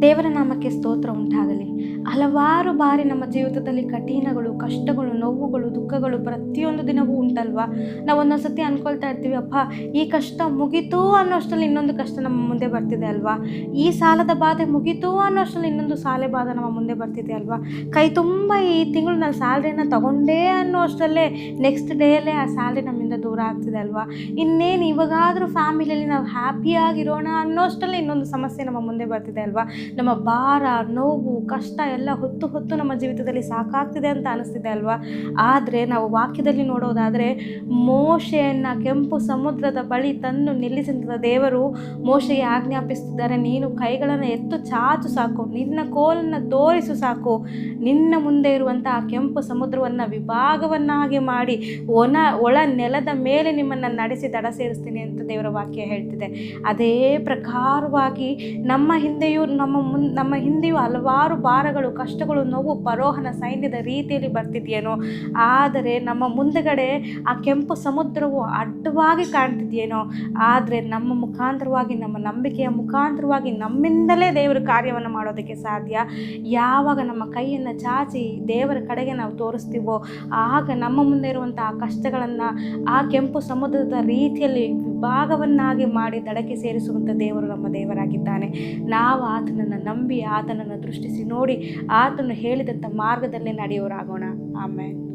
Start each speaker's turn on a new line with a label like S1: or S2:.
S1: ದೇವರ ನಾಮಕ್ಕೆ ಸ್ತೋತ್ರ ಉಂಟಾಗಲಿ. ಹಲವಾರು ಬಾರಿ ನಮ್ಮ ಜೀವಿತದಲ್ಲಿ ಕಠಿಣಗಳು, ಕಷ್ಟಗಳು, ನೋವುಗಳು, ದುಃಖಗಳು ಪ್ರತಿಯೊಂದು ದಿನವೂ ಉಂಟಲ್ವಾ? ನಾವು ಒಂದೊಂದು ಸತಿ ಅಂದ್ಕೊಳ್ತಾ ಇರ್ತೀವಿ, ಅಪ್ಪ ಈ ಕಷ್ಟ ಮುಗೀತು ಅನ್ನೋಷ್ಟರಲ್ಲಿ ಇನ್ನೊಂದು ಕಷ್ಟ ನಮ್ಮ ಮುಂದೆ ಬರ್ತಿದೆ ಅಲ್ವಾ? ಈ ಸಾಲದ ಬಾಧೆ ಮುಗೀತು ಅನ್ನೋಷ್ಟರಲ್ಲಿ ಇನ್ನೊಂದು ಸಾಲೆ ಬಾಧೆ ನಮ್ಮ ಮುಂದೆ ಬರ್ತಿದೆ ಅಲ್ವಾ? ಕೈ ತುಂಬ ಈ ತಿಂಗಳು ನಾನು ಸ್ಯಾಲ್ರಿನ ತಗೊಂಡೇ ಅನ್ನೋ ಅಷ್ಟರಲ್ಲೇ ನೆಕ್ಸ್ಟ್ ಡೇಯಲ್ಲೇ ಆ ಸ್ಯಾಲ್ರಿ ನಮ್ಮಿಂದ ದೂರ ಆಗ್ತಿದೆ ಅಲ್ವಾ? ಇನ್ನೇನು ಇವಾಗಾದರೂ ಫ್ಯಾಮಿಲಿಯಲ್ಲಿ ನಾವು ಹ್ಯಾಪಿಯಾಗಿರೋಣ ಅನ್ನೋಷ್ಟರಲ್ಲಿ ಇನ್ನೊಂದು ಸಮಸ್ಯೆ ನಮ್ಮ ಮುಂದೆ ಬರ್ತಿದೆ ಅಲ್ವಾ? ನಮ್ಮ ಭಾರ, ನೋವು, ಕಷ್ಟ ಎಲ್ಲ ಹೊತ್ತು ಹೊತ್ತು ನಮ್ಮ ಜೀವಿತದಲ್ಲಿ ಸಾಕಾಗ್ತಿದೆ ಅಂತ ಅನಿಸ್ತಿದೆ ಅಲ್ವಾ? ಆದರೆ ನಾವು ವಾಕ್ಯದಲ್ಲಿ ನೋಡೋದಾದರೆ, ಮೋಶೆಯನ್ನು ಕೆಂಪು ಸಮುದ್ರದ ಬಳಿ ತಂದು ನಿಲ್ಲಿಸಿದ ದೇವರು ಮೋಶೆಗೆ ಆಜ್ಞಾಪಿಸ್ತಿದ್ದಾರೆ, ನೀನು ಕೈಗಳನ್ನು ಎತ್ತು ಚಾಚು ಸಾಕು, ನಿನ್ನ ಕೋಲನ್ನು ತೋರಿಸು ಸಾಕು, ನಿನ್ನ ಮುಂದೆ ಇರುವಂಥ ಆ ಕೆಂಪು ಸಮುದ್ರವನ್ನು ವಿಭಾಗವನ್ನಾಗಿ ಮಾಡಿ ಒಳ ನೆಲದ ಮೇಲೆ ನಿಮ್ಮನ್ನು ನಡೆಸಿ ದಡ ಸೇರಿಸ್ತೀನಿ ಅಂತ ದೇವರ ವಾಕ್ಯ ಹೇಳ್ತಿದೆ. ಅದೇ ಪ್ರಕಾರವಾಗಿ ನಮ್ಮ ಹಿಂದೆಯೂ ಹಲವಾರು ಭಾರಗಳು, ಕಷ್ಟಗಳು, ನೋವು ಫರೋಹನ ಸೈನ್ಯದ ರೀತಿಯಲ್ಲಿ ಬರ್ತಿದೆಯೇನೋ, ಆದರೆ ನಮ್ಮ ಮುಂದಗಡೆ ಆ ಕೆಂಪು ಸಮುದ್ರವು ಅಡ್ಡವಾಗಿ ಕಾಣ್ತಿದೆಯೇನೋ, ಆದರೆ ನಮ್ಮ ಮುಖಾಂತರವಾಗಿ, ನಮ್ಮ ನಂಬಿಕೆಯ ಮುಖಾಂತರವಾಗಿ ನಮ್ಮಿಂದಲೇ ದೇವರ ಕಾರ್ಯವನ್ನು ಮಾಡೋದಕ್ಕೆ ಸಾಧ್ಯ. ಯಾವಾಗ ನಮ್ಮ ಕೈಯನ್ನು ಚಾಚಿ ದೇವರ ಕಡೆಗೆ ನಾವು ತೋರಿಸ್ತೀವೋ, ಆಗ ನಮ್ಮ ಮುಂದೆ ಇರುವಂಥ ಆ ಕಷ್ಟಗಳನ್ನು ಆ ಕೆಂಪು ಸಮುದ್ರದ ರೀತಿಯಲ್ಲಿ ವಿಭಾಗವನ್ನಾಗಿ ಮಾಡಿ ದಡಕ್ಕೆ ಸೇರಿಸುವಂಥ ದೇವರು ನಮ್ಮ ದೇವರಾಗಿದ್ದಾನೆ. ನಾವು ಆತನನ್ನು ನಂಬಿ, ಆತನನ್ನು ದೃಷ್ಟಿಸಿ ನೋಡಿ, ಆತನು ಹೇಳಿದಂಥ ಮಾರ್ಗದಲ್ಲೇ ನಡೆಯೋರಾಗೋಣ. ಆಮೇಲೆ